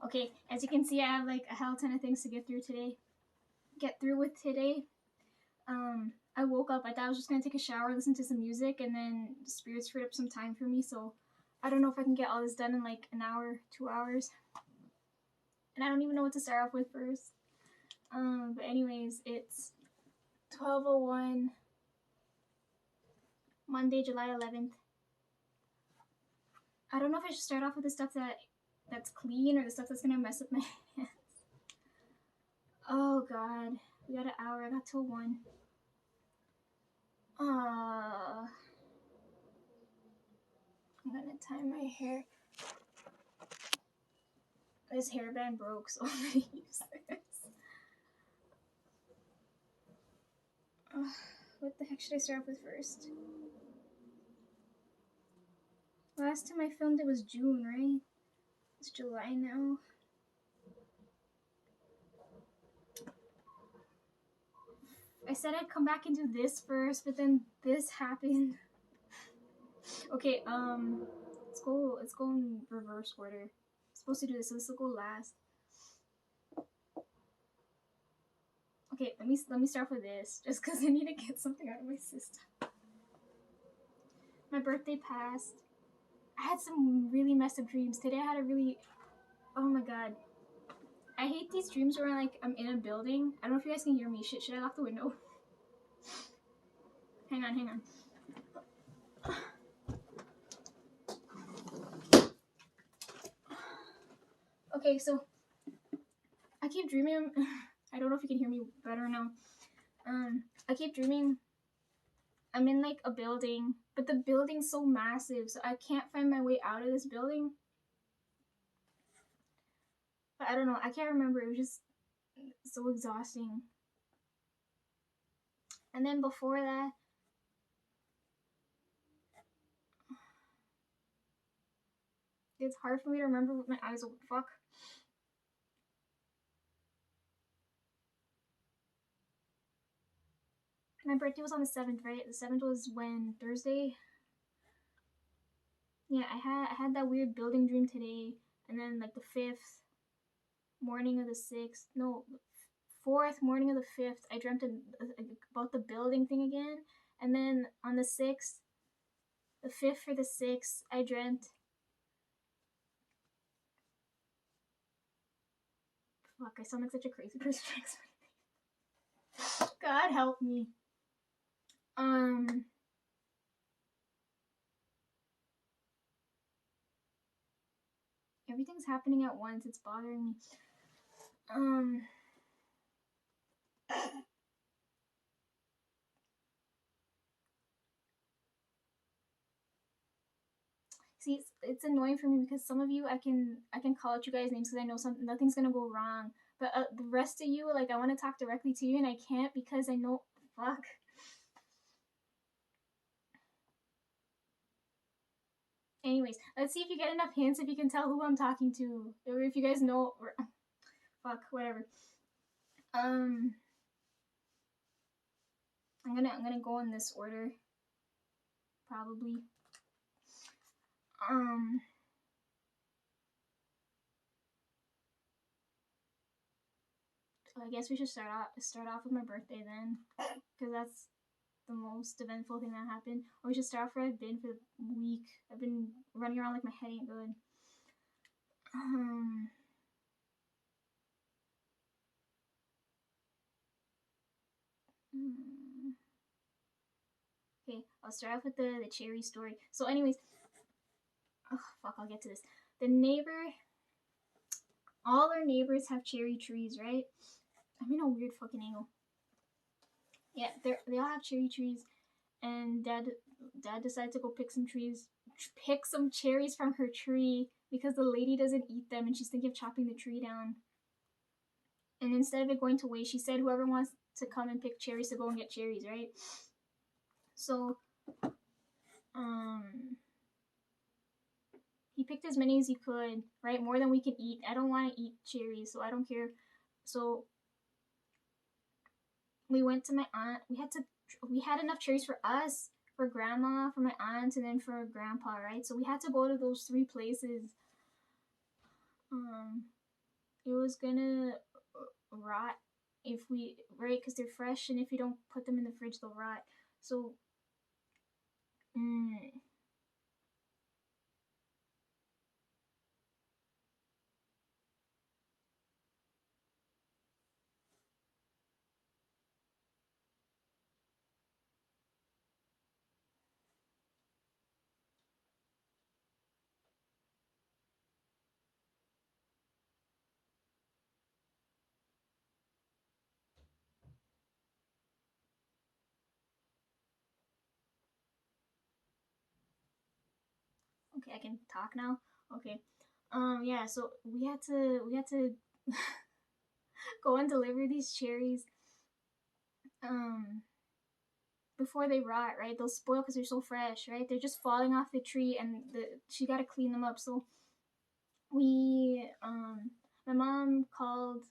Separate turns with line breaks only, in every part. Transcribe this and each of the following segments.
Okay, as you can see, I have like a hell ton of things to get through with today. I woke up, I thought I was just gonna take a shower, listen to some music, and then the spirits freed up some time for me, so I don't know if I can get all this done in like an hour, 2 hours. And I don't even know what to start off with first. But anyways, it's 12:01, Monday, July 11th. I don't know if I should start off with the stuff that's clean or the stuff that's gonna mess up my hands. Oh god, we got an hour. I got till 1. I'm gonna tie my hair. This hairband broke, so I'm gonna use this. What the heck should I start off with first? Last time I filmed it was June, right? It's July now. I said I'd come back and do this first, but then this happened. Okay, let's go in reverse order. I'm supposed to do this, so this will go last. Okay, let me start with this, just because I need to get something out of my system. My birthday passed. I had some really messed up dreams. Today I had a really, oh my god. I hate these dreams where I'm in a building. I don't know if you guys can hear me. Shit, should I lock the window? Hang on. Okay, so I keep dreaming. I don't know if you can hear me better now. I keep dreaming I'm in like a building, but the building's so massive, so I can't find my way out of this building. But I don't know. I can't remember. It was just so exhausting. And then before that, it's hard for me to remember with my eyes open. Fuck. My birthday was on the 7th, right? The 7th was when? Thursday? Yeah, I had that weird building dream today, and then like the 5th, morning of the 6th, no, 4th, morning of the 5th, I dreamt about the building thing again, and then on the 6th, the 5th for the 6th, I dreamt, fuck, I sound like such a crazy person. God help me. Everything's happening at once. It's bothering me. See, it's annoying for me because some of you I can call out you guys' names because I know nothing's gonna go wrong. But the rest of you, like, I want to talk directly to you and I can't because I know. Fuck. Anyways, let's see if you get enough hints, if you can tell who I'm talking to, or if you guys know. Or, fuck, whatever. I'm gonna go in this order, probably. So I guess we should start off with my birthday then, because that's the most eventful thing that happened. Or we should start off where I've been for the week. I've been running around like my head ain't good. Okay, I'll start off with the cherry story. So anyways, oh fuck, I'll get to this. All our neighbors have cherry trees, right? I'm in a weird fucking angle. Yeah, they all have cherry trees, and dad decided to go pick some cherries from her tree because the lady doesn't eat them and she's thinking of chopping the tree down. And instead of it going to waste, she said whoever wants to come and pick cherries to go and get cherries, right? So, he picked as many as he could, right? More than we can eat. I don't want to eat cherries, so I don't care. So, we went to my aunt. We had enough cherries for us, for grandma, for my aunt, and then for grandpa, right? So we had to go to those 3 places. it was gonna rot if we, right, because they're fresh, and if you don't put them in the fridge they'll rot. So mm, okay, I can talk now. Okay. Yeah, so we had to go and deliver these cherries um before they rot, right? They'll spoil because they're so fresh, right? They're just falling off the tree, and she got to clean them up. So we my mom called,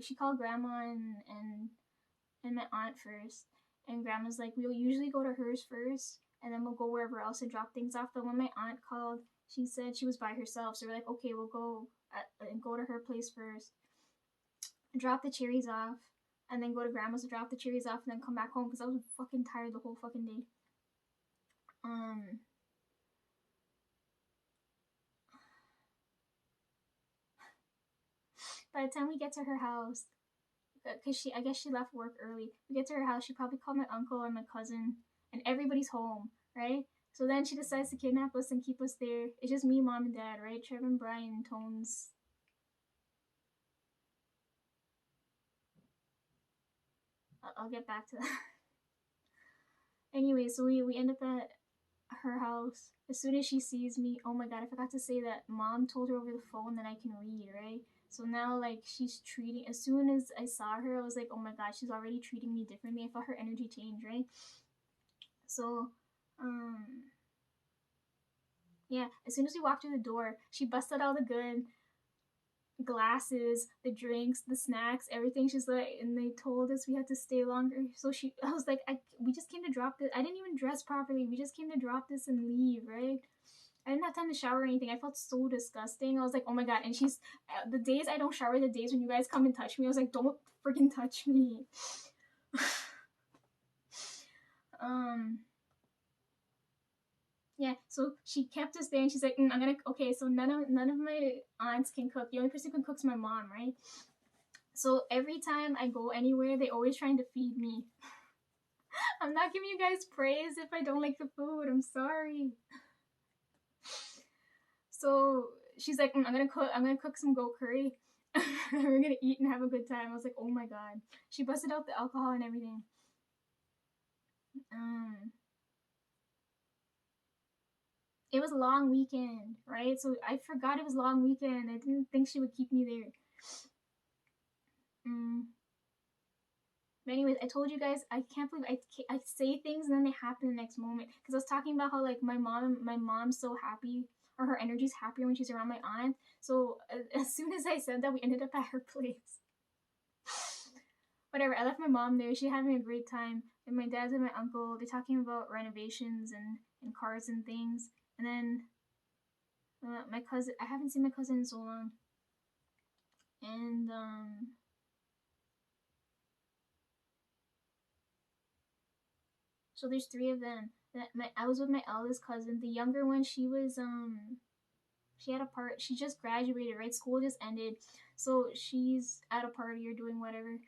she called grandma and my aunt first, and grandma's like, we'll usually go to hers first and then we'll go wherever else and drop things off. But when my aunt called, she said she was by herself, so we're like, okay, we'll and go to her place first, drop the cherries off, and then go to grandma's to drop the cherries off, and then come back home because I was fucking tired the whole fucking day. um by the time we get to her house, because I guess she left work early. We get to her house, she probably called my uncle and my cousin, and everybody's home, right? So then she decides to kidnap us and keep us there. It's just me, mom, and dad, right? Trevor and Brian, Tones. I'll get back to that. Anyway, so we end up at her house. As soon as she sees me, oh my god, I forgot to say that mom told her over the phone that I can read, right? So now, like, she's treating, as soon as I saw her, I was like, oh my god, she's already treating me differently. I felt her energy change, right? So, um, yeah, as soon as we walked through the door, she busted all the good glasses, the drinks, the snacks, everything. She's like, and they told us we had to stay longer. So I was like, we just came to drop this. I didn't even dress properly. We just came to drop this and leave, right? I didn't have time to shower or anything. I felt so disgusting. I was like, oh my god. And she's, the days I don't shower, the days when you guys come and touch me, I was like, don't freaking touch me. um, yeah, so she kept us there, and she's like, I'm gonna, okay, so none of my aunts can cook. The only person who can cook is my mom, right? So every time I go anywhere, they always trying to feed me. I'm not giving you guys praise if I don't like the food. I'm sorry. So she's like, I'm gonna cook some goat curry. We're gonna eat and have a good time. I was like, oh my god. She busted out the alcohol and everything. Um, it was a long weekend, right? So I forgot it was a long weekend. I didn't think she would keep me there. But anyways, I told you guys, I can't believe I say things and then they happen the next moment. Because I was talking about how, like, my mom's so happy, or her energy's happier when she's around my aunt. So as soon as I said that, we ended up at her place. Whatever, I left my mom there. She's having a great time. And my dad and my uncle, they're talking about renovations and cars and things. And then my cousin, I haven't seen my cousin in so long. And so there's three of them. I was with my eldest cousin. The younger one, she had a part. She just graduated, right? School just ended, so she's at a party or doing whatever.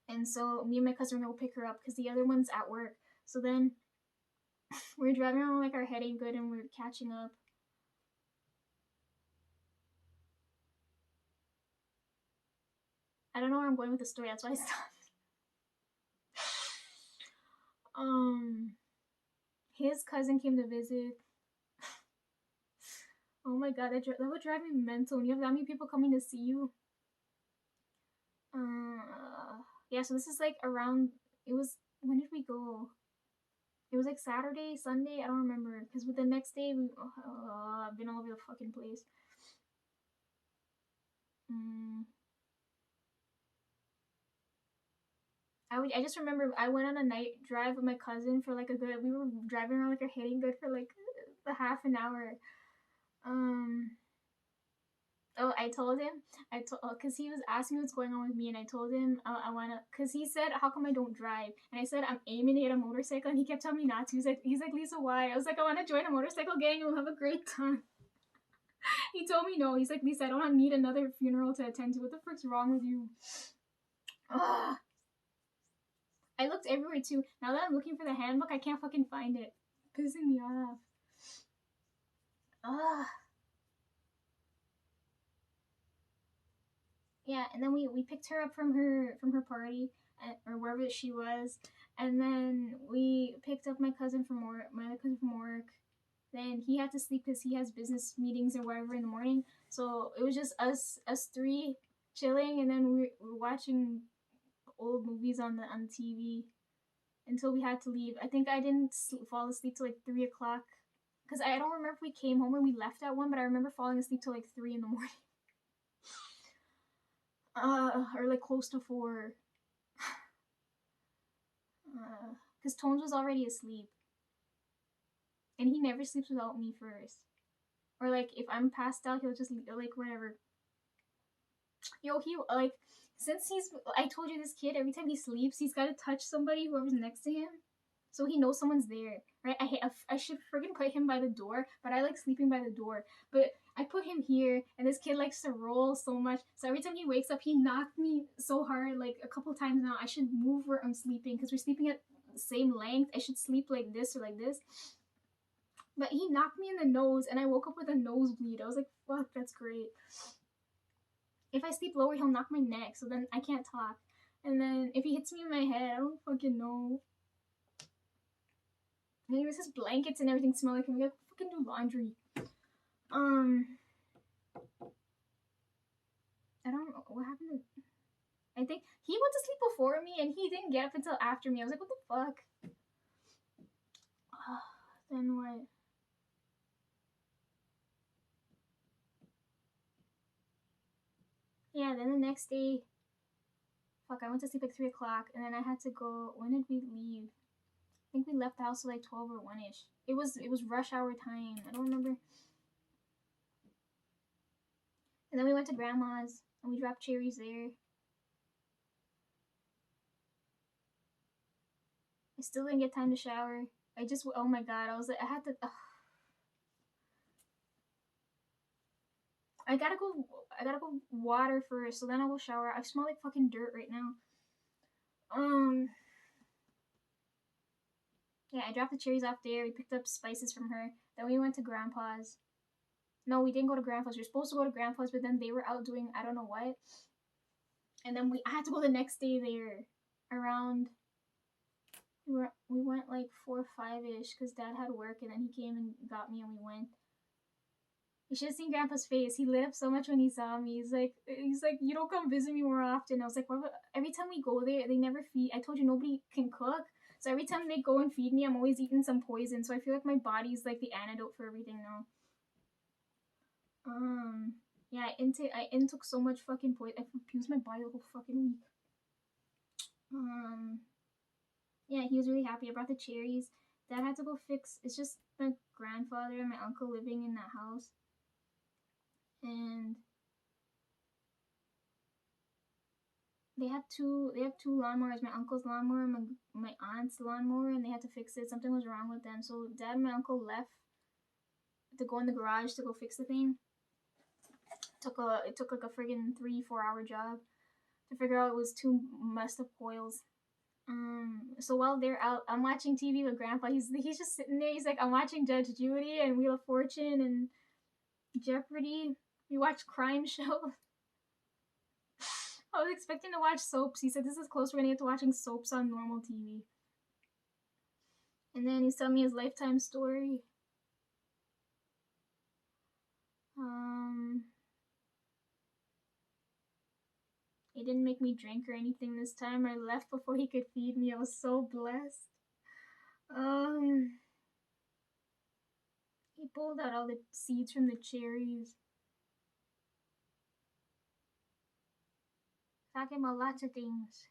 And so me and my cousin were gonna go pick her up because the other one's at work. So then we're driving around like our head ain't good, and we're catching up. I don't know where I'm going with the story. That's why I stopped. His cousin came to visit. Oh my god, that would drive me mental. When you have that many people coming to see you. Yeah. So this is like around. It was, when did we go? It was like Saturday, Sunday. I don't remember because with the next day I've been all over the fucking place. Mm. I just remember I went on a night drive with my cousin for like a good. We were driving around like our heading good for like the half an hour. Um, Oh, I told him. I told because he was asking what's going on with me, and I told him I wanna. Because he said, "How come I don't drive?" And I said, "I'm aiming to get a motorcycle," and he kept telling me not to. He's like, Lisa, why? I was like, I want to join a motorcycle gang. We'll have a great time. He told me no. He's like, Lisa, I don't need another funeral to attend to. What the frick's wrong with you? Ugh. I looked everywhere too. Now that I'm looking for the handbook, I can't fucking find it. Pissing me off. Ugh. Yeah, and then we picked her up from her party or wherever she was, and then we picked up my cousin from work. My other cousin from work. Then he had to sleep because he has business meetings or whatever in the morning. So it was just us three chilling, and then we were watching old movies on TV until we had to leave. I think I didn't fall asleep till like 3 o'clock because I don't remember if we came home or we left at 1, but I remember falling asleep till like 3 in the morning. Or like close to 4. Because Tones was already asleep, and he never sleeps without me first. Or like if I'm passed out, he'll just like whatever. Yo, he like since I told you this kid every time he sleeps, he's got to touch somebody whoever's next to him, so he knows someone's there, right? I should friggin' put him by the door, but I like sleeping by the door. But I put him here, and this kid likes to roll so much. So every time he wakes up, he knocked me so hard, like a couple times now. I should move where I'm sleeping because we're sleeping at the same length. I should sleep like this or like this. But he knocked me in the nose, and I woke up with a nosebleed. I was like, fuck, that's great. If I sleep lower, he'll knock my neck, so then I can't talk. And then if he hits me in my head, I don't fucking know. Anyways, his blankets and everything smell like him. We gotta fucking do laundry. I don't know what happened. I think he went to sleep before me, and he didn't get up until after me. I was like, what the fuck? Then what? Yeah, then the next day, fuck, I went to sleep at 3 o'clock, and then I had to go. When did we leave? I think we left the house at like 12 or 1ish. It was rush hour time. I don't remember. And then we went to grandma's and we dropped cherries there. I still didn't get time to shower. Oh my god, I was like, I had to. I gotta go water first, so then I will shower. I smell like fucking dirt right now. Yeah, I dropped the cherries off there. We picked up spices from her. Then we went to grandpa's. No, we didn't go to grandpa's. We were supposed to go to grandpa's, but then they were out doing I don't know what. And then I had to go the next day there around we went like 4 or 5ish because dad had work, and then he came and got me and we went. You should have seen grandpa's face. He lit up so much when he saw me. He's like, you don't come visit me more often. I was like, what? Every time we go there, they never feed. I told you nobody can cook, so every time they go and feed me, I'm always eating some poison. So I feel like my body's like the antidote for everything now. Yeah, I intook so much fucking poison. I confused my body the whole fucking week. Yeah, he was really happy. I brought the cherries. Dad had to go fix. It's just my grandfather and my uncle living in that house, and they have two lawnmowers. My uncle's lawnmower and my aunt's lawnmower, and they had to fix it. Something was wrong with them, so dad and my uncle left to go in the garage to go fix the thing. It took like a friggin' 3-4 hour job to figure out it was two messed up coils. So while they're out, I'm watching TV with Grandpa. He's just sitting there. He's like, I'm watching Judge Judy and Wheel of Fortune and Jeopardy. We watch crime shows. I was expecting to watch soaps. He said this is close. We're gonna get to watching soaps on normal TV. And then he's telling me his lifetime story. He didn't make me drink or anything this time. I left before he could feed me. I was so blessed. He pulled out all the seeds from the cherries. Talking about lots of things.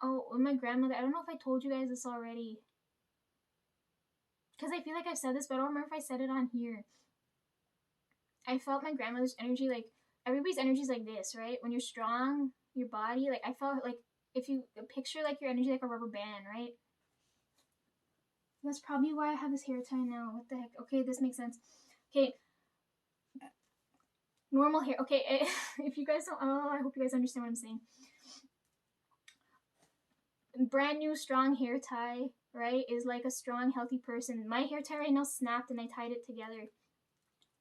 Oh, with my grandmother, I don't know if I told you guys this already. Because I feel like I've said this, but I don't remember if I said it on here. I felt my grandmother's energy, like everybody's energy is like this, right? When you're strong, your body, like I felt like if you picture like your energy like a rubber band, right? That's probably why I have this hair tie now. What the heck? Okay, this makes sense. Okay, normal hair. Okay, if you guys don't, oh, I hope you guys understand what I'm saying. Brand new strong hair tie, right, is like a strong, healthy person. My hair tie right now snapped and I tied it together.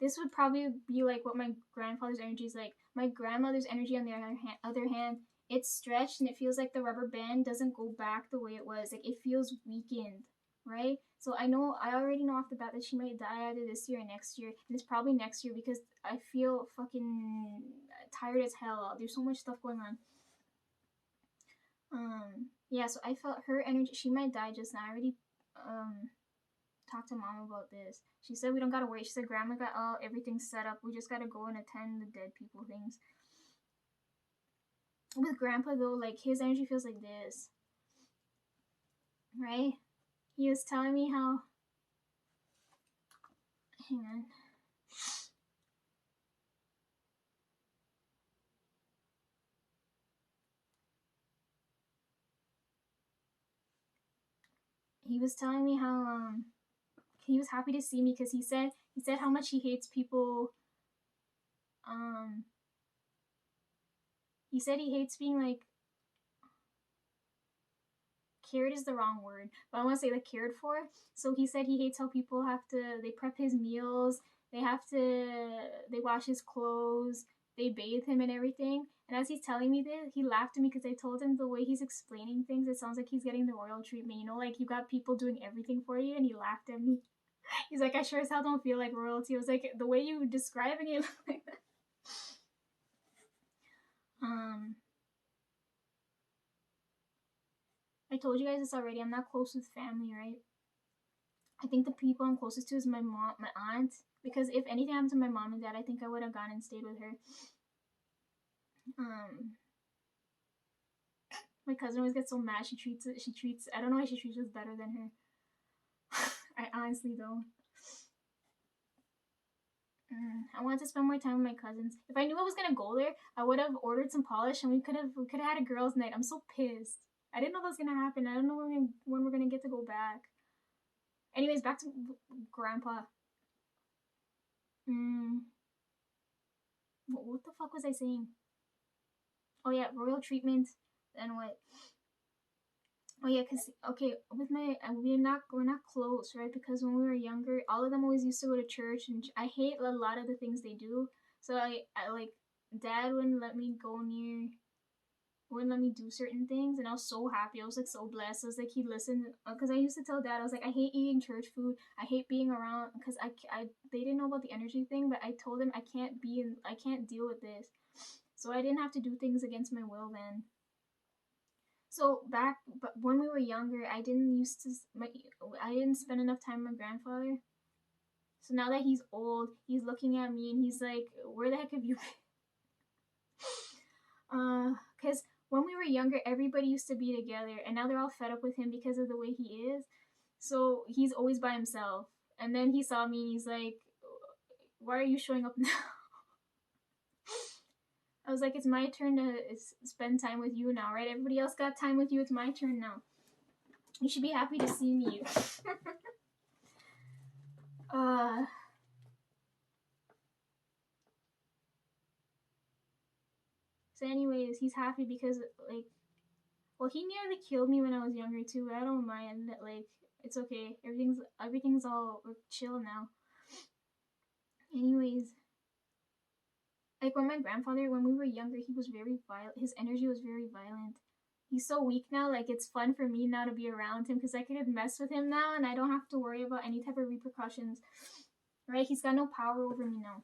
This would probably be like what my grandfather's energy is like. My grandmother's energy, on the other hand, it's stretched and it feels like the rubber band doesn't go back the way it was. Like it feels weakened, right? So I already know off the bat that she might die either this year or next year, and it's probably next year because I feel fucking tired as hell. There's so much stuff going on. Yeah, so I felt her energy. She might die just now. I already talked to mom about this. She said we don't gotta wait. She said grandma got everything set up. We just gotta go and attend the dead people things. With grandpa though, like his energy feels like this, right? He was telling me how. Hang on. He was telling me how he was happy to see me because he said how much he hates people. He said he hates being like cared is the wrong word, but I want to say like cared for. So he said he hates how people they prep his meals, they wash his clothes, they bathe him and everything. And as he's telling me this, he laughed at me because I told him the way he's explaining things, it sounds like he's getting the royal treatment. You know, like you got people doing everything for you, and he laughed at me. He's like, I sure as hell don't feel like royalty. I was like, the way you describing it like that. I told you guys this already. I'm not close with family, right? I think the people I'm closest to is my mom, my aunt. Because if anything happened to my mom and dad, I think I would have gone and stayed with her. My cousin always gets so mad. I don't know why she treats us better than her. I honestly don't. I wanted to spend more time with my cousins. If I knew I was gonna go there, I would have ordered some polish and we could have had a girls' night. I'm so pissed. I didn't know that was gonna happen. I don't know when we're gonna get to go back. Anyways, back to grandpa. What the fuck was I saying? Oh yeah, royal treatment. And what? Oh yeah, cause okay, with we're not close, right? Because when we were younger, all of them always used to go to church, and I hate a lot of the things they do. So I like dad wouldn't let me do certain things, and I was so happy. I was like so blessed. I was like he listened, because I used to tell dad I was like I hate eating church food. I hate being around because they didn't know about the energy thing, but I told them I can't deal with this, so I didn't have to do things against my will then. So but when we were younger, I didn't spend enough time with my grandfather. So now that he's old, he's looking at me and he's like, "Where the heck have you been?" Because when we were younger, everybody used to be together, and now they're all fed up with him because of the way he is. So he's always by himself. And then he saw me and he's like, "Why are you showing up now?" I was like, "It's my turn to spend time with you now, right? Everybody else got time with you. It's my turn now. You should be happy to see me." So anyways, he's happy because like, well, he nearly killed me when I was younger too. I don't mind. Like, it's okay. Everything's all chill now. Anyways, like when we were younger, he was very violent. His energy was very violent. He's so weak now. Like it's fun for me now to be around him because I could mess with him now, and I don't have to worry about any type of repercussions. Right? He's got no power over me now.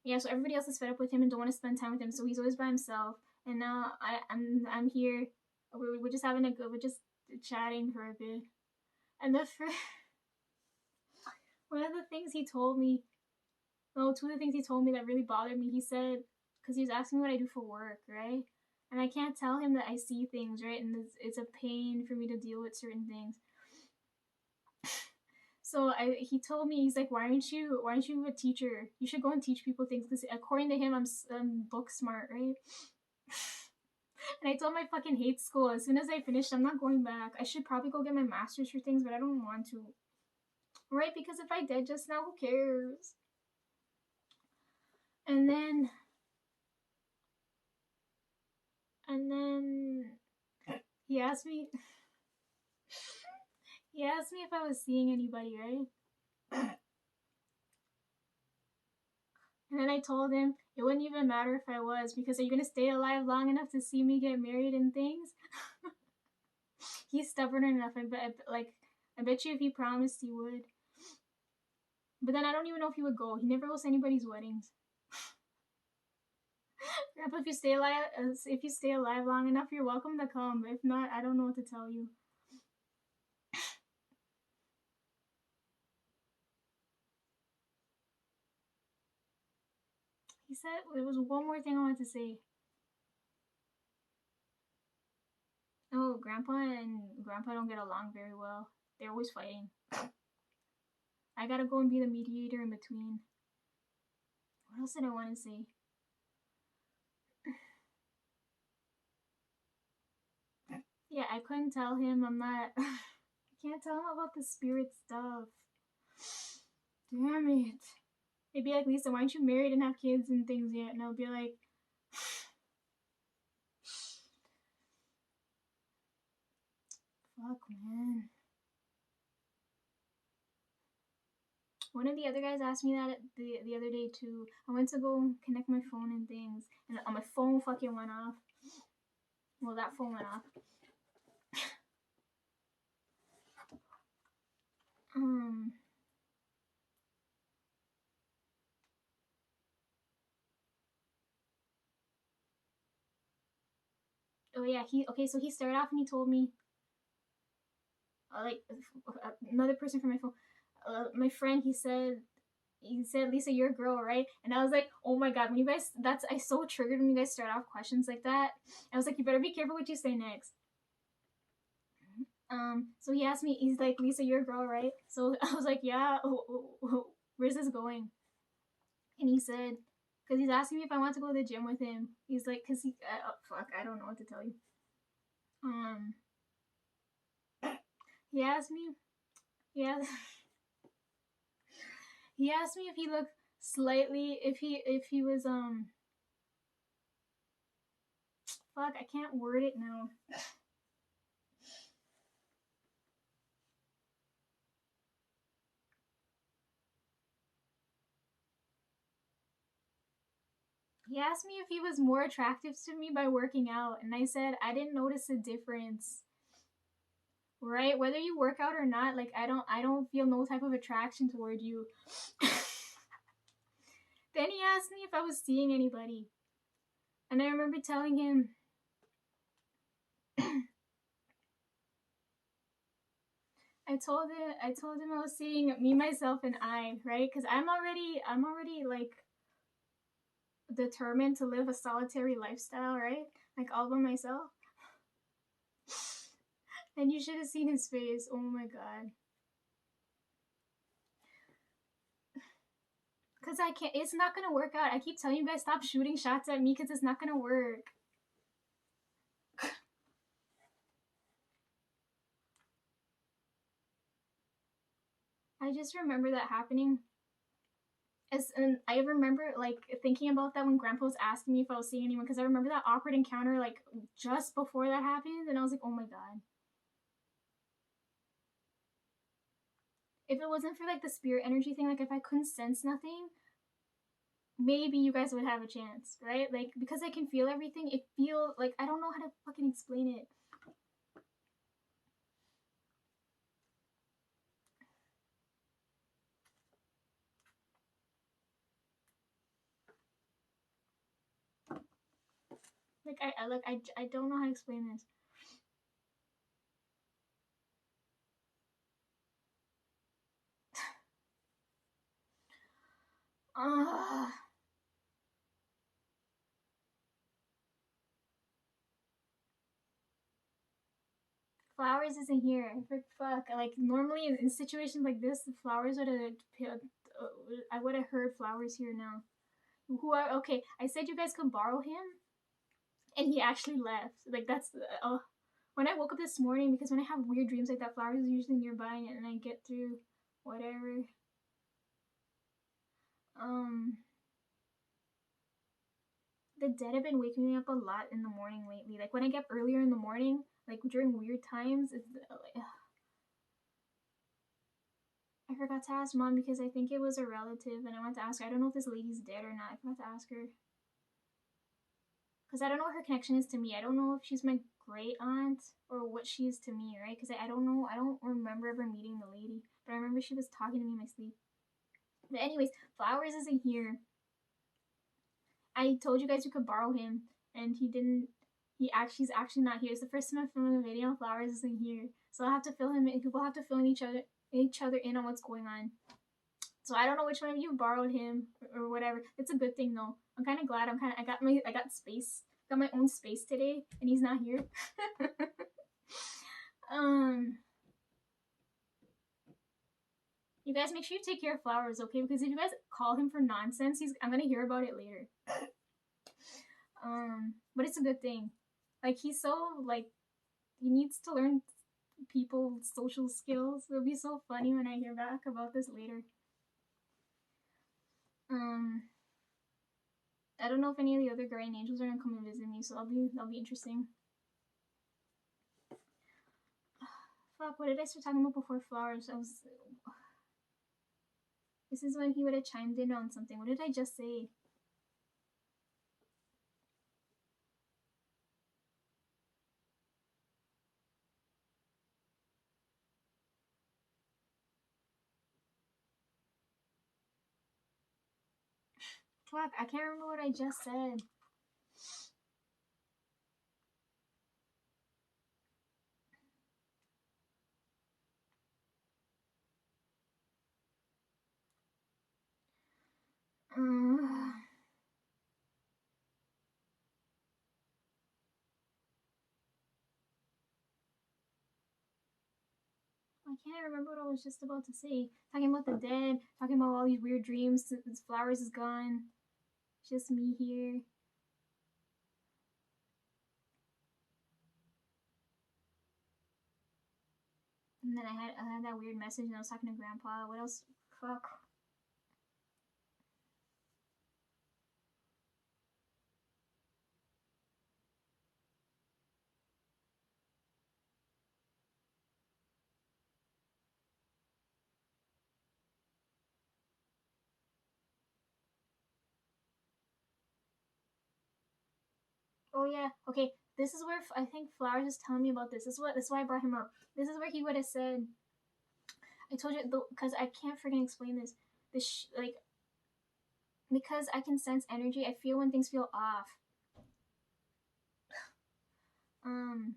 Yeah, so everybody else is fed up with him and don't want to spend time with him, so he's always by himself. And now I'm here. We're just we're just chatting for a bit. And one of the things he told me, two of the things he told me that really bothered me, he said, because he was asking me what I do for work, right? And I can't tell him that I see things, right? And it's a pain for me to deal with certain things. So he told me, he's like, why aren't you a teacher? You should go and teach people things, because according to him, I'm book smart, right? And I told him I fucking hate school. As soon as I finished, I'm not going back. I should probably go get my master's for things, but I don't want to, right? Because if I did just now, who cares? And then he asked me if I was seeing anybody, right? And then I told him it wouldn't even matter if I was, because are you gonna stay alive long enough to see me get married and things? He's stubborn enough. I bet you if he promised he would. But then I don't even know if he would go. He never goes to anybody's weddings. Grandpa, if you stay alive long enough, you're welcome to come. If not, I don't know what to tell you. He said there was one more thing I wanted to say. Oh, Grandpa and Grandpa don't get along very well. They're always fighting. I gotta go and be the mediator in between. What else did I want to say? Yeah, I couldn't tell him I'm not... I can't tell him about the spirit stuff. Damn it. They'd be like, Lisa, why aren't you married and have kids and things yet? And I'll be like... Fuck, man. One of the other guys asked me that the other day too. I went to go connect my phone and things, and my phone fucking went off. Well, that phone went off. Oh yeah, so he started off and he told me, like, another person from my phone, my friend, he said, Lisa, you're a girl, right? And I was like, oh my god, when you guys, I so triggered when you guys start off questions like that. I was like, you better be careful what you say next. So he asked me, he's like, Lisa, you're a girl, right? So I was like, yeah, where's this going? And he said, because he's asking me if I want to go to the gym with him. He's like, because fuck, I don't know what to tell you. He asked me, yeah. He asked me if he looked slightly, if he was, fuck, I can't word it now. He asked me if he was more attractive to me by working out, and I said I didn't notice a difference. Right? Whether you work out or not, like I don't feel no type of attraction toward you. Then he asked me if I was seeing anybody. And I remember telling him I told him I was seeing me, myself, and I, right? Because I'm already like determined to live a solitary lifestyle, right? Like all by myself. And you should have seen his face. Oh my god. Because I can't, it's not gonna work out. I keep telling you guys, stop shooting shots at me because it's not gonna work. I just remember that happening. And I remember like thinking about that when Grandpa was asking me if I was seeing anyone, because I remember that awkward encounter like just before that happened, and I was like, oh my god. If it wasn't for like the spirit energy thing, like if I couldn't sense nothing, maybe you guys would have a chance, right? Like because I can feel everything, it feel like I don't know how to fucking explain it. I don't know how to explain this. Flowers isn't here. Fuck. Like normally in situations like this, the flowers would have. I would have heard flowers here now. Who are okay? I said you guys could borrow him, and he actually left. Like that's when I woke up this morning, because when I have weird dreams like that, flowers is usually nearby, and I get through whatever. The dead have been waking me up a lot in the morning lately. Like when I get up earlier in the morning, like during weird times, it's like, I forgot to ask mom because I think it was a relative, and I went to ask her. I don't know if this lady's dead or not. I forgot to ask her because I don't know what her connection is to me. I don't know if she's my great aunt or what she is to me, right? Because I don't know. I don't remember ever meeting the lady, but I remember she was talking to me in my sleep. But anyways, Flowers isn't here. I told you guys you could borrow him, and he didn't. He's actually not here. It's the first time I'm filming a video. Flowers isn't here, so I'll have to fill him in. We'll have to fill in each other in on what's going on. So I don't know which one of you borrowed him or whatever. It's a good thing though. I'm kind of glad. I got space. Got my own space today, and he's not here. You guys make sure you take care of Flowers, okay? Because if you guys call him for nonsense, I'm gonna hear about it later. But it's a good thing. Like he's so like he needs to learn people's social skills. It'll be so funny when I hear back about this later. I don't know if any of the other guardian angels are gonna come and visit me, so that'll be interesting. Fuck, what did I start talking about before Flowers? This is when he would have chimed in on something. What did I just say? Fuck, I can't remember what I just said. I can't remember what I was just about to say. Talking about the dead, talking about all these weird dreams. His Flowers is gone. Just me here. And then I had that weird message, and I was talking to Grandpa. What else? Fuck. Oh yeah. Okay. This is where I think Flowers is telling me about this. This is why I brought him up. This is where he would have said. I told you because I can't freaking explain this. Like because I can sense energy. I feel when things feel off. I'm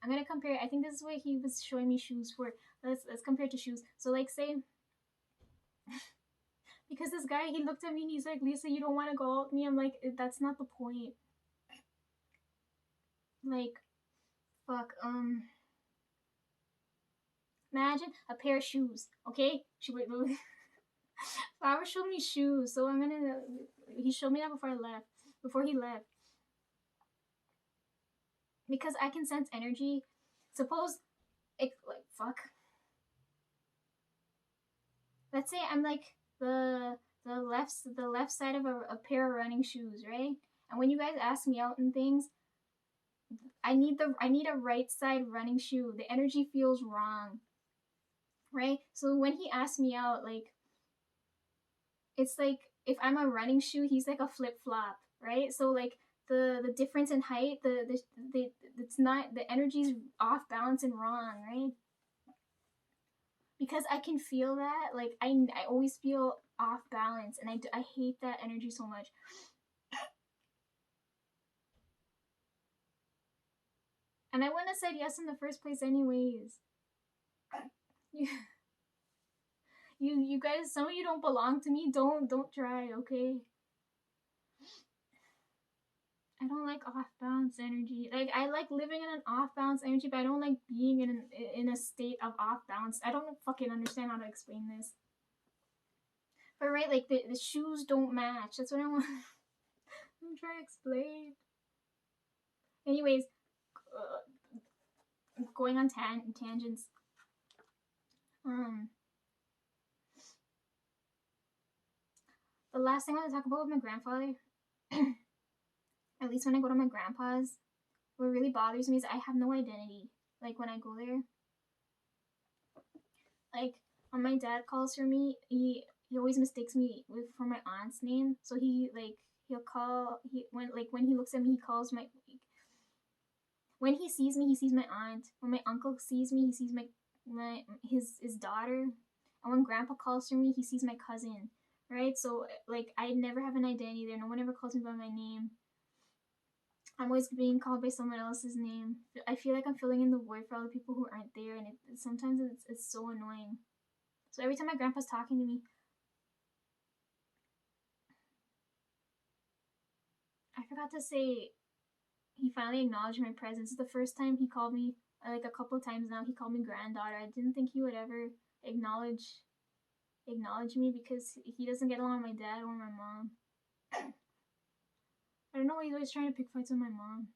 gonna compare. I think this is what he was showing me shoes for. Let's compare to shoes. So like say, because this guy he looked at me and he's like, Lisa, you don't want to go out with me. I'm like, that's not the point. Like, fuck. Imagine a pair of shoes. Okay, Flower showed me shoes, so I'm gonna. He showed me that before I left. Before he left, because I can sense energy. Suppose, like fuck. Let's say I'm like the left side of a pair of running shoes, right? And when you guys ask me out and things, I need a right side running shoe. The energy feels wrong, right? So when he asked me out, like it's like if I'm a running shoe, he's like a flip flop, right? So like the difference in height, the it's not the energy's off balance and wrong, right? Because I can feel that, like I always feel off balance, and I hate that energy so much. And I wouldn't have said yes in the first place anyways. You guys, some of you don't belong to me. Don't try, okay? I don't like off balance energy. Like I like living in an off balance energy, but I don't like being in a state of off balance. I don't fucking understand how to explain this. But right, like the shoes don't match. That's what I want. I'm trying to explain. Anyways, going on tangents. The last thing I want to talk about with my grandfather, at least when I go to my grandpa's, what really bothers me is I have no identity. Like when I go there, like when my dad calls for me, he always mistakes me for my aunt's name. So he'll call when he looks at me, he calls my when he sees me, he sees my aunt. When my uncle sees me, he sees his daughter. And when grandpa calls for me, he sees my cousin. Right? So like I never have an identity there. No one ever calls me by my name. I'm always being called by someone else's name. I feel like I'm filling in the void for all the people who aren't there, and sometimes it's so annoying. So every time my grandpa's talking to me, I forgot to say he finally acknowledged my presence. It's the first time he called me, like a couple of times now, he called me granddaughter. I didn't think he would ever acknowledge me because he doesn't get along with my dad or my mom. I don't know why he's always trying to pick fights with my mom.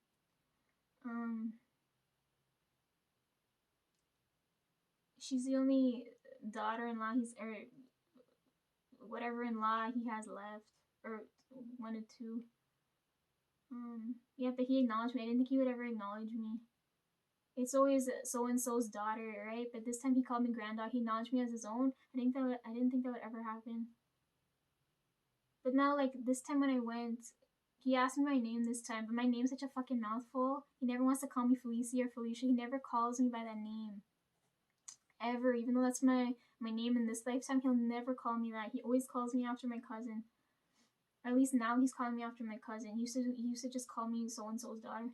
She's the only daughter-in-law or whatever in-law he has left, or one or two. Yeah, but he acknowledged me. I didn't think he would ever acknowledge me. It's always so and so's daughter, right? But this time he called me granddaughter. He acknowledged me as his own. I didn't think that would ever happen. But now, like this time when I went, he asked me my name this time, but my name's such a fucking mouthful. He never wants to call me Felicia or Felicia. He never calls me by that name. Ever, even though that's my name in this lifetime, he'll never call me that. He always calls me after my cousin. At least now he's calling me after my cousin. He used to just call me so and so's daughter.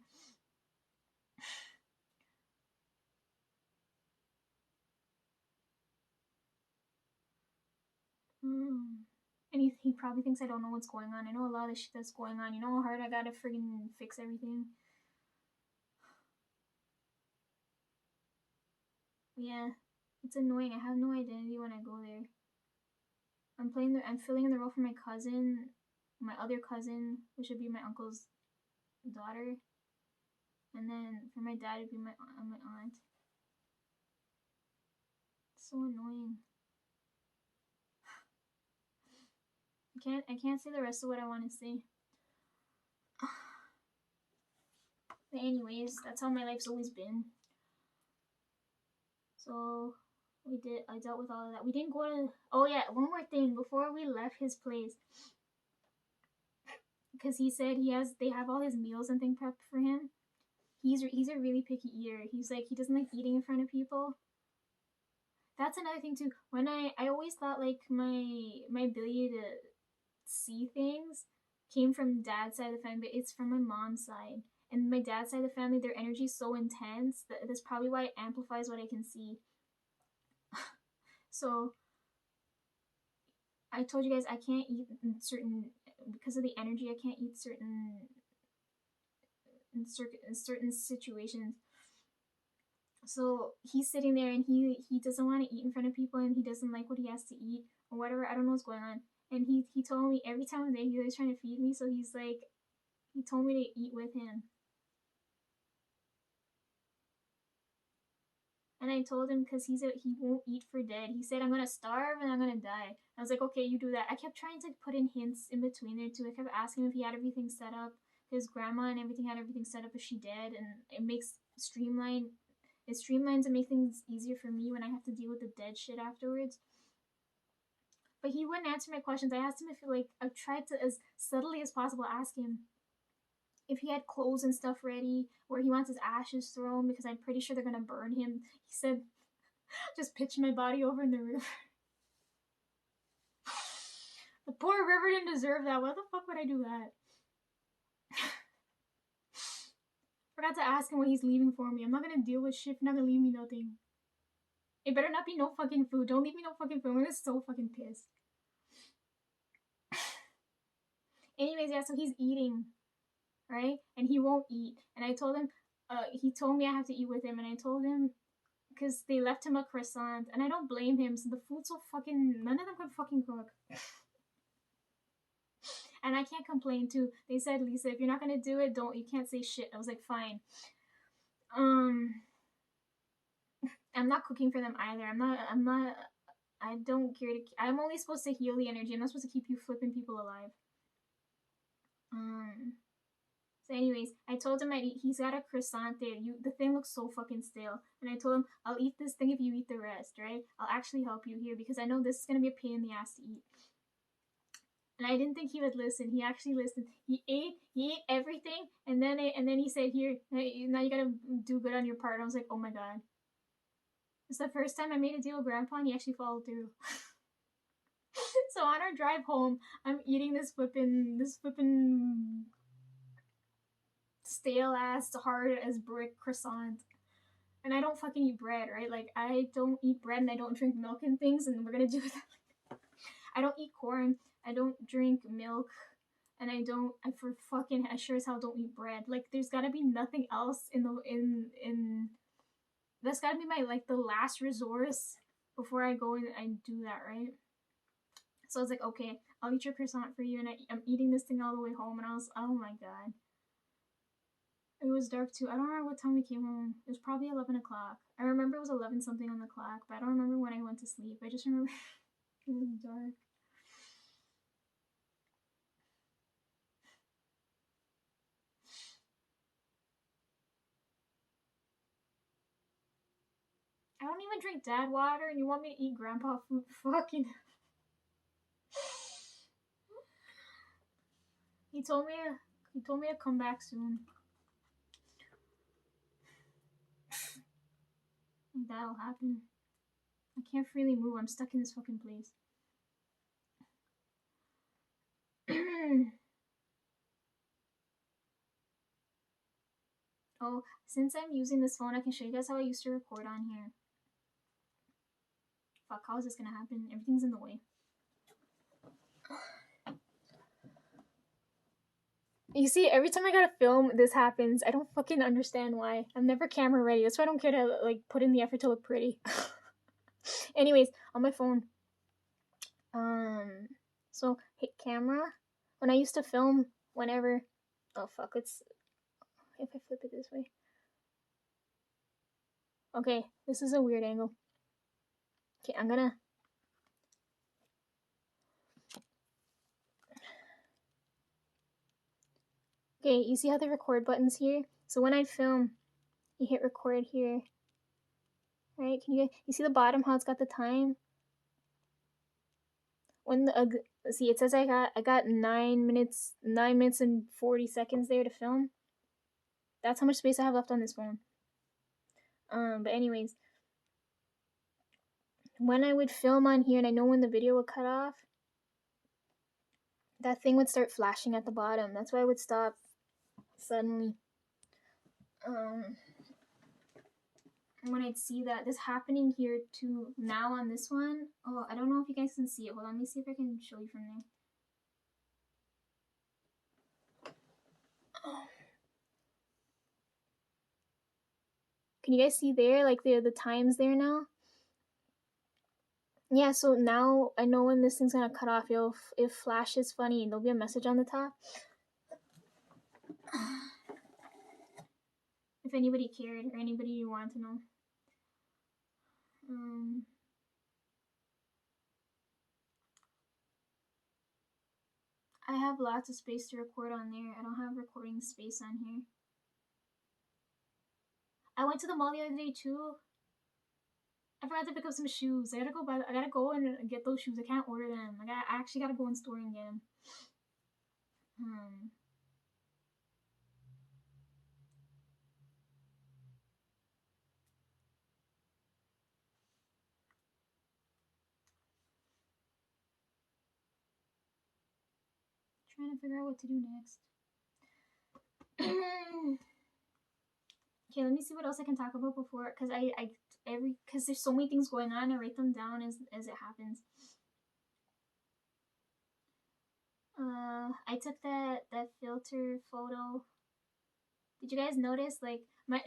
And he probably thinks I don't know what's going on. I know a lot of shit that's going on. You know how hard I gotta friggin' fix everything. Yeah, it's annoying. I have no identity when I go there. I'm filling in the role for my cousin, my other cousin, which would be my uncle's daughter, and then for my dad it'd be my aunt. It's so annoying. I can't say the rest of what I want to say. But anyways, that's how my life's always been. So I dealt with all of that. We didn't go to, oh yeah, one more thing before we left his place, because he said they have all his meals and things prepped for him. He's a really picky eater. He's like, he doesn't like eating in front of people. That's another thing too. When I always thought like my ability to see things came from dad's side of the family, but it's from my mom's side. And my dad's side of the family, their energy is so intense that that's probably why it amplifies what I can see. So I told you guys I can't eat in certain, because of the energy. I can't eat in certain situations. So he's sitting there and he doesn't want to eat in front of people, and he doesn't like what he has to eat or whatever. I don't know what's going on. And he told me every time I'm there, he's always trying to feed me. So he told me to eat with him. And I told him, because he won't eat for dead. He said, I'm gonna starve and I'm gonna die. I was like, okay, you do that. I kept trying to put in hints in between there too. I kept asking him if he had everything set up. His grandma and everything had everything set up if she did, and it streamlines and make things easier for me when I have to deal with the dead shit afterwards. But he wouldn't answer my questions. I asked him if I tried to, as subtly as possible, ask him if he had clothes and stuff ready, where he wants his ashes thrown, because I'm pretty sure they're gonna burn him. He said, just pitch my body over in the river. The poor river didn't deserve that. Why the fuck would I do that? Forgot to ask him what he's leaving for me. I'm not gonna deal with shit if you're not gonna leave me nothing. It better not be no fucking food. Don't leave me no fucking food. I'm gonna so fucking pissed. Anyways, yeah, so he's eating. right? And he won't eat. And I told him, he told me I have to eat with him, and I told him because they left him a croissant, and I don't blame him. So the food's so fucking, none of them could fucking cook. And I can't complain too. They said, Lisa, if you're not gonna do it, don't. You can't say shit. I was like, fine. Um, I'm not cooking for them either. I'm not. I don't care to. I'm only supposed to heal the energy. I'm not supposed to keep you flipping people alive. Um. So, anyways, I told him he's got a croissant there. The thing looks so fucking stale, and I told him I'll eat this thing if you eat the rest, right? I'll actually help you here because I know this is gonna be a pain in the ass to eat. And I didn't think he would listen. He actually listened. He ate everything, and then he said, "Here, now you gotta do good on your part." And I was like, "Oh my god!" It's the first time I made a deal with Grandpa, and he actually followed through. So on our drive home, I'm eating this flippin' stale ass, hard as brick croissant. And I don't fucking eat bread, right? Like, I don't eat bread and I don't drink milk and things, and we're gonna do that. I don't eat corn, I don't drink milk, and I sure as hell don't eat bread. Like, there's gotta be nothing else that's gotta be my, like, the last resource before I go and do that, right? So I was like, okay, I'll eat your croissant for you, and I'm eating this thing all the way home, and I was, oh my god. It was dark too. I don't remember what time we came home. It was probably 11 o'clock. I remember it was 11 something on the clock, but I don't remember when I went to sleep. I just remember it was dark. I don't even drink dad water, and you want me to eat grandpa food? Fucking. He told me to come back soon. And that'll happen. I can't freely move. I'm stuck in this fucking place. Oh, since I'm using this phone, I can show you guys how I used to record on here. Fuck, how is this gonna happen? Everything's in the way. You see, every time I gotta film, this happens. I don't fucking understand why. I'm never camera ready. That's why I don't care to, like, put in the effort to look pretty. Anyways, on my phone. So hit camera. When I used to film, whenever. Oh fuck, if I flip it this way. Okay, this is a weird angle. Okay, I'm gonna. Okay, you see how the record button's here? So when I film, you hit record here. Right? Can you see the bottom how it's got the time? When the see, it says I got 9 minutes and 40 seconds there to film. That's how much space I have left on this phone. But anyways, when I would film on here and I know when the video would cut off, that thing would start flashing at the bottom. That's why I would stop suddenly. When I'd see that this happening here too now on this one. Oh, I don't know if you guys can see it. Hold on, let me see if I can show you from there. Can you guys see there, like the times there now? Yeah, so now I know when this thing's gonna cut off. It flashes funny, there'll be a message on the top. If anybody cared or anybody you want to know. I have lots of space to record on there. I don't have recording space on here. I went to the mall the other day too. I forgot to pick up some shoes. I gotta go and get those shoes. I can't order them. I actually gotta go in store and get them. Trying to figure out what to do next. Okay, let me see what else I can talk about before, because because there's so many things going on. I write them down as it happens. I took that filter photo Did you guys notice like my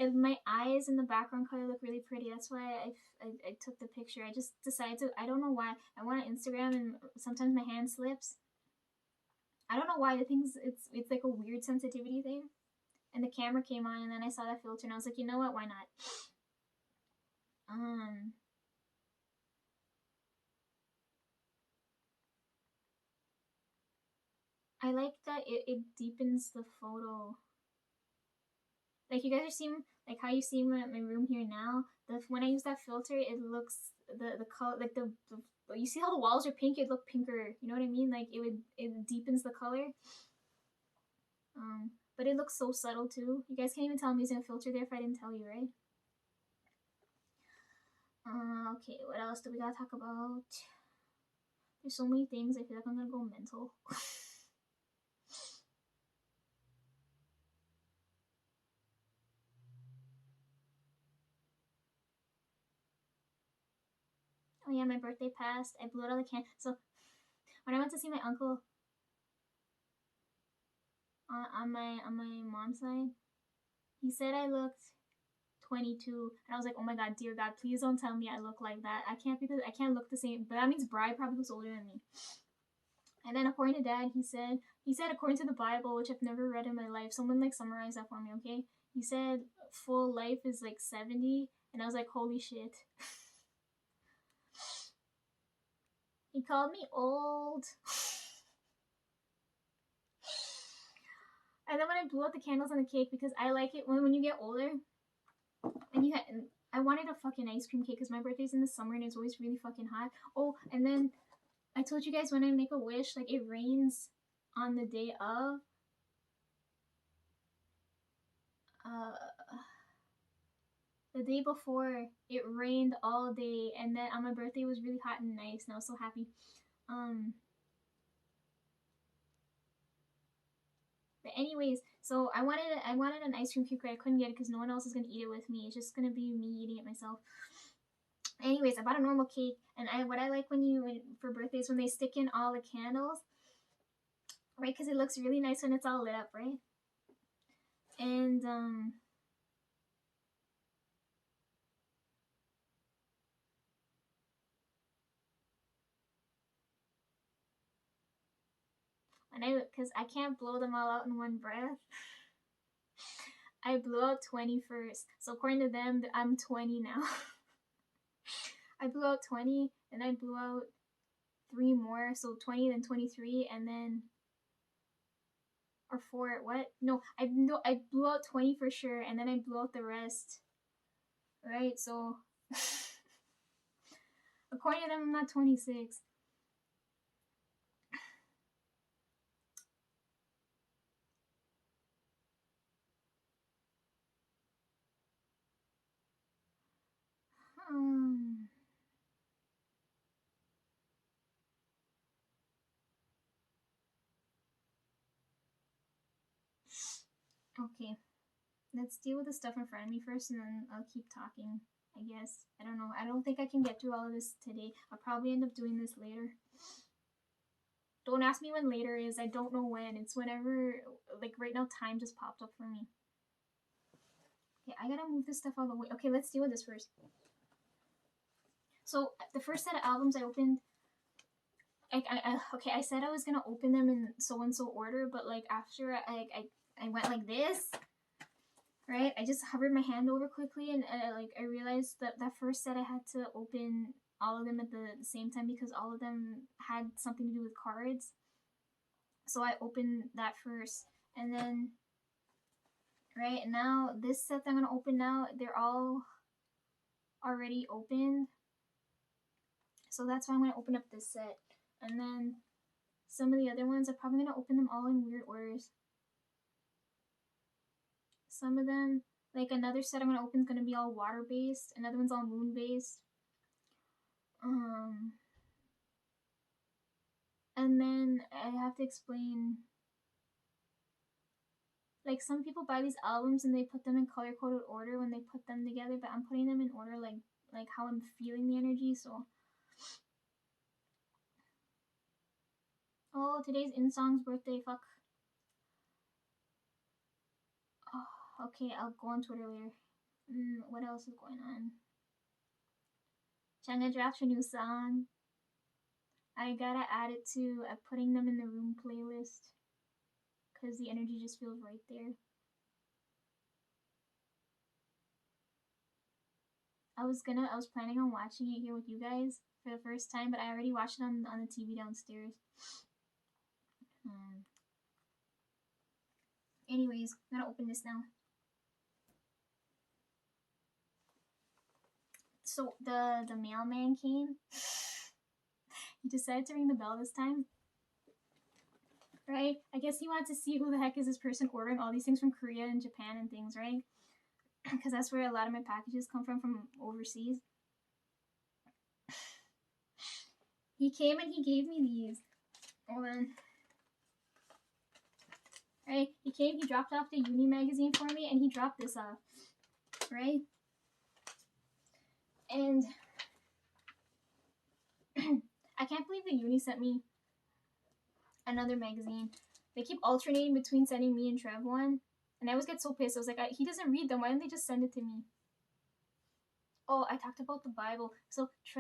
eyes in the background color look really pretty? That's why I took the picture. I just decided to. I don't know why. I went on Instagram and sometimes my hand slips. I don't know why. The things it's like a weird sensitivity thing. And the camera came on, and then I saw that filter, and I was like, you know what? Why not? I like that it deepens the photo. Like you guys are seeing, like how you see my room here now. When I use that filter, it looks the color like the you see how the walls are pink. It look pinker. You know what I mean? Like it deepens the color. But it looks so subtle too. You guys can't even tell I'm using a filter there if I didn't tell you, right? Okay, what else do we gotta talk about? There's so many things. I feel like I'm gonna go mental. Oh yeah, my birthday passed. I blew out all the candles. So when I went to see my uncle on my mom's side, he said I looked 22, and I was like, oh my god, dear God, please don't tell me I look like that. I can't look the same. But that means Bri probably looks older than me. And then according to Dad, he said according to the Bible, which I've never read in my life, someone like summarize that for me, okay? He said full life is like 70, and I was like, holy shit. He called me old. And then when I blew out the candles on the cake, because I like it when you get older, and I wanted a fucking ice cream cake because my birthday's in the summer and it's always really fucking hot. Oh, and then I told you guys when I make a wish, like it rains on the day of. The day before it rained all day, and then on my birthday it was really hot and nice, and I was so happy. But anyways, so I wanted an ice cream cake, but I couldn't get it because no one else is gonna eat it with me. It's just gonna be me eating it myself. Anyways, I bought a normal cake, and what I like for birthdays when they stick in all the candles, right? Because it looks really nice when it's all lit up, right? And because I can't blow them all out in one breath. I blew out 20 first. So according to them, I'm 20 now. I blew out 20, and I blew out 3 more. So 20, then 23, and then or 4. What? No, I blew out 20 for sure, and then I blew out the rest. Right? So according to them, I'm not 26. Okay, let's deal with the stuff in front of me first, and then I'll keep talking. I guess. I don't know. I don't think I can get through all of this today. I'll probably end up doing this later. Don't ask me when later is. I don't know when. It's whenever, like right now, time just popped up for me. Okay, I gotta move this stuff out of the way. Okay, let's deal with this first. So the first set of albums I opened, okay, I said I was gonna open them in so and so order, but like after I went like this, right? I just hovered my hand over quickly, and I realized that first set I had to open all of them at the same time because all of them had something to do with cards. So I opened that first, and then right now this set that I'm gonna open now, they're all already opened. So that's why I'm gonna open up this set, and then some of the other ones I'm probably gonna open them all in weird orders. Some of them, like another set I'm gonna open is gonna be all water based. Another one's all moon based. And then I have to explain. Like some people buy these albums and they put them in color coded order when they put them together, but I'm putting them in order like how I'm feeling the energy. So, oh, today's InSong's birthday. Fuck. Oh, Okay, I'll go on Twitter later. What else is going on? Changa dropped a new song. I gotta add it to putting them in the room playlist because the energy just feels right there. I was planning on watching it here with you guys for the first time, but I already watched it on the TV downstairs. Anyways, I'm gonna open this now. So the mailman came. He decided to ring the bell this time. Right? I guess he wanted to see who the heck is this person ordering all these things from Korea and Japan and things, right? Because that's where a lot of my packages come from overseas. He came and he gave me these. Hold on. Right? He came, he dropped off the Uni magazine for me, and he dropped this off. Right? And I can't believe the Uni sent me another magazine. They keep alternating between sending me and Trev one. And I always get so pissed. I was like, he doesn't read them. Why didn't they just send it to me? Oh, I talked about the Bible. So Trev